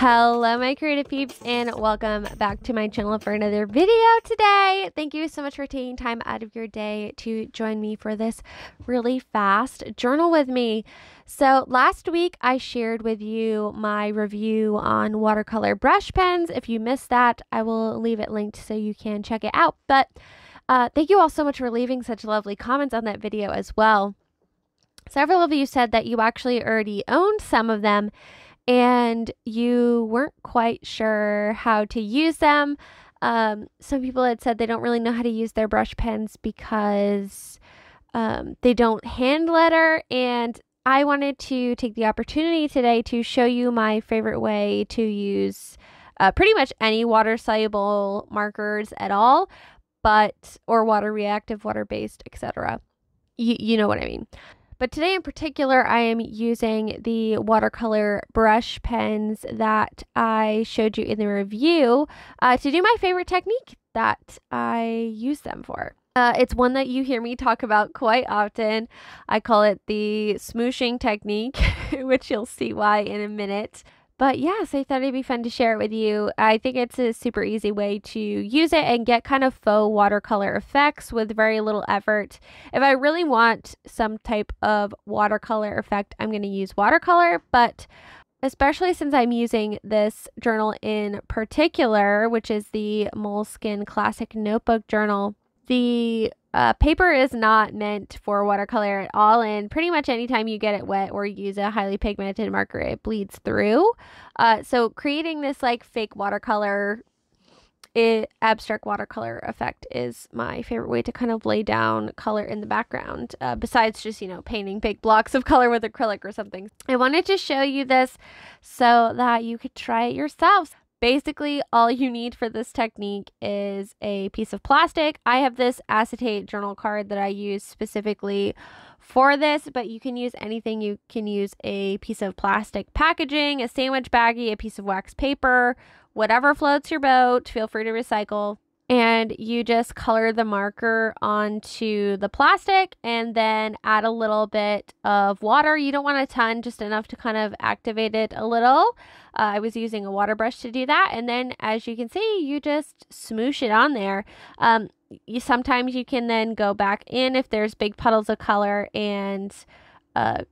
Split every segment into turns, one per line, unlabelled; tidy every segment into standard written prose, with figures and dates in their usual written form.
Hello my creative peeps, and welcome back to my channel for another video today. Thank you so much for taking time out of your day to join me for this really fast journal with me. So last week I shared with you my review on watercolor brush pens. If you missed that, I will leave it linked so you can check it out. But thank you all so much for leaving such lovely comments on that video as well. Several of you said that you actually already owned some of them and you weren't quite sure how to use them. Some people had said they don't really know how to use their brush pens because they don't hand letter, and I wanted to take the opportunity today to show you my favorite way to use pretty much any water-soluble markers at all, or water reactive, water-based, etc. You know what I mean. But today in particular, I am using the watercolor brush pens that I showed you in the review to do my favorite technique that I use them for. It's one that you hear me talk about quite often. I call it the smooshing technique, which you'll see why in a minute. But yes, I thought it'd be fun to share it with you. I think it's a super easy way to use it and get kind of faux watercolor effects with very little effort. If I really want some type of watercolor effect, I'm going to use watercolor, but especially since I'm using this journal in particular, which is the Moleskine Classic Notebook Journal, the paper is not meant for watercolor at all, and pretty much anytime you get it wet or use a highly pigmented marker, it bleeds through. So creating this like fake watercolor, abstract watercolor effect is my favorite way to kind of lay down color in the background, besides just, painting big blocks of color with acrylic or something. I wanted to show you this so that you could try it yourselves. Basically, all you need for this technique is a piece of plastic. I have this acetate journal card that I use specifically for this, but you can use anything. You can use a piece of plastic packaging, a sandwich baggie, a piece of wax paper, whatever floats your boat. Feel free to recycle. And you just color the marker onto the plastic and then add a little bit of water. You don't want a ton, just enough to kind of activate it a little. I was using a water brush to do that. And then as you can see, you just smoosh it on there. Sometimes you can then go back in if there's big puddles of color and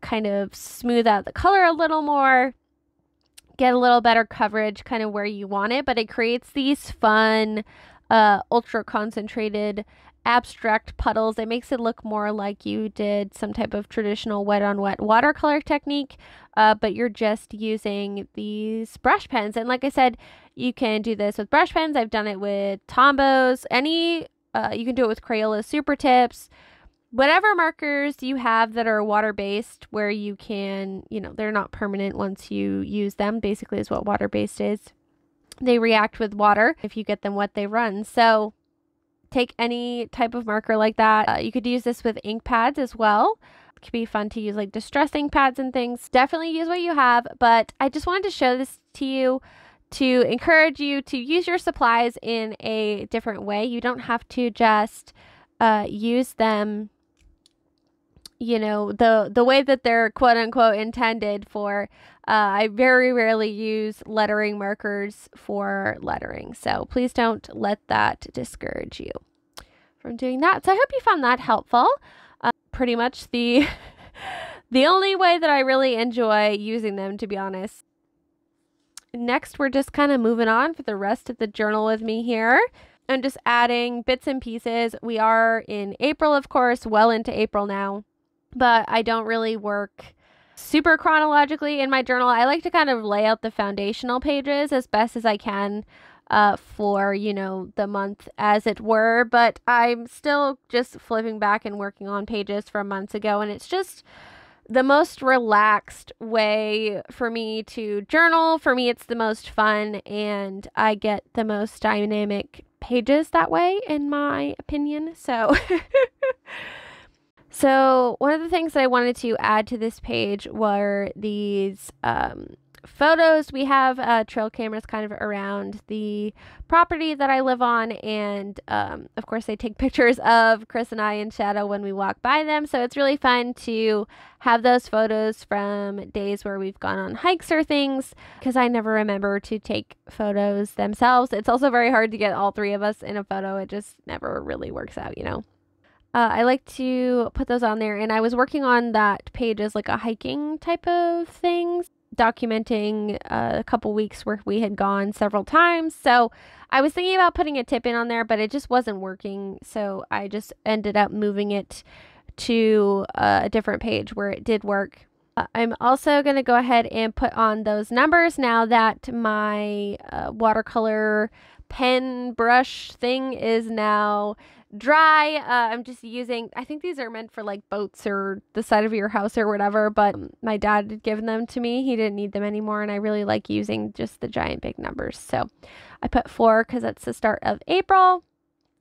kind of smooth out the color a little more. Get a little better coverage kind of where you want it, but it creates these fun ultra concentrated abstract puddles. It makes it look more like you did some type of traditional wet on wet watercolor technique, but you're just using these brush pens. And like I said, you can do this with brush pens. I've done it with Tombos, you can do it with Crayola Super Tips, whatever markers you have that are water-based, where you can, they're not permanent once you use them, basically is what water-based is. They react with water. If you get them wet, they run. So take any type of marker like that. You could use this with ink pads as well. It could be fun to use like distress ink pads and things. Definitely use what you have, but I just wanted to show this to you to encourage you to use your supplies in a different way. You don't have to just use them the way that they're quote unquote intended for. I very rarely use lettering markers for lettering, so please don't let that discourage you from doing that. So I hope you found that helpful. Pretty much the only way that I really enjoy using them, to be honest. Next, we're just kind of moving on for the rest of the journal with me here. I'm just adding bits and pieces. We are in April, of course, well into April now. But I don't really work super chronologically in my journal. I like to kind of lay out the foundational pages as best as I can for, the month as it were. But I'm still just flipping back and working on pages from months ago. And it's just the most relaxed way for me to journal. For me, it's the most fun, and I get the most dynamic pages that way, in my opinion. So one of the things that I wanted to add to this page were these photos. We have trail cameras kind of around the property that I live on, and of course they take pictures of Chris and I in shadow when we walk by them, so it's really fun to have those photos from days where we've gone on hikes or things, because I never remember to take photos themselves. It's also very hard to get all three of us in a photo. It just never really works out, you know. I like to put those on there, and I was working on that page as like a hiking type of things, documenting a couple weeks where we had gone several times. So I was thinking about putting a tip in on there, but it just wasn't working. So I just ended up moving it to a different page where it did work. I'm also going to go ahead and put on those numbers now that my watercolor pen brush thing is now dry. I'm just using, I think these are meant for like boats or the side of your house or whatever, but my dad had given them to me. He didn't need them anymore, and I really like using just the giant big numbers. So I put 4 because that's the start of April.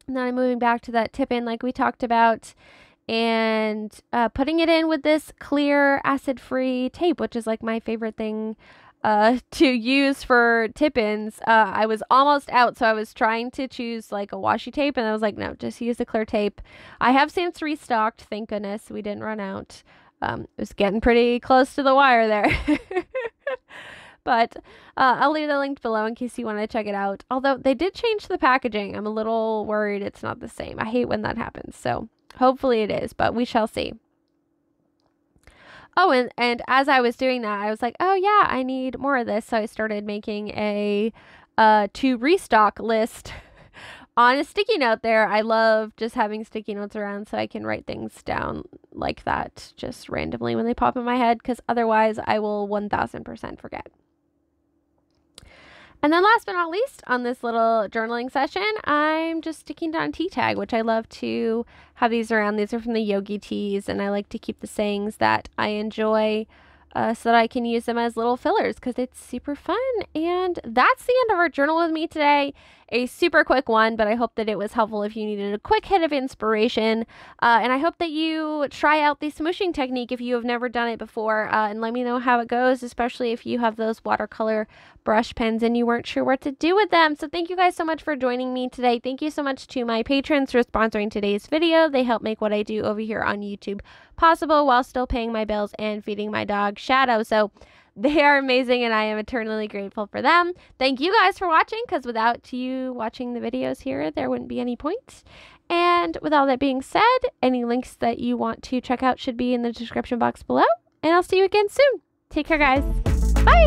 And then I'm moving back to that tip in like we talked about, and putting it in with this clear acid-free tape, which is like my favorite thing to use for tip-ins. I was almost out, so I was trying to choose like a washi tape, and I was like, no, just use the clear tape. I have since restocked, thank goodness we didn't run out. It was getting pretty close to the wire there. But I'll leave the link below in case you want to check it out. Although they did change the packaging. I'm a little worried it's not the same. I hate when that happens, so hopefully it is, but we shall see. Oh, and as I was doing that, I was like, oh yeah, I need more of this. So I started making a to restock list on a sticky note there. I love just having sticky notes around so I can write things down like that just randomly when they pop in my head, because otherwise I will 1000% forget. And then last but not least, on this little journaling session, I'm just sticking down tea tag, which I love to have these around. These are from the Yogi Teas, and I like to keep the sayings that I enjoy so that I can use them as little fillers because it's super fun. And that's the end of our journal with me today. A super quick one, but I hope that it was helpful if you needed a quick hit of inspiration. And I hope that you try out the smooshing technique if you have never done it before, and let me know how it goes, especially if you have those watercolor brush pens and you weren't sure what to do with them. So thank you guys so much for joining me today. Thank you so much to my patrons for sponsoring today's video. They help make what I do over here on YouTube possible while still paying my bills and feeding my dog Shadow. So they are amazing, and I am eternally grateful for them. Thank you guys for watching, because without you watching the videos here, there wouldn't be any point. And with all that being said, any links that you want to check out should be in the description box below. And I'll see you again soon. Take care, guys. Bye!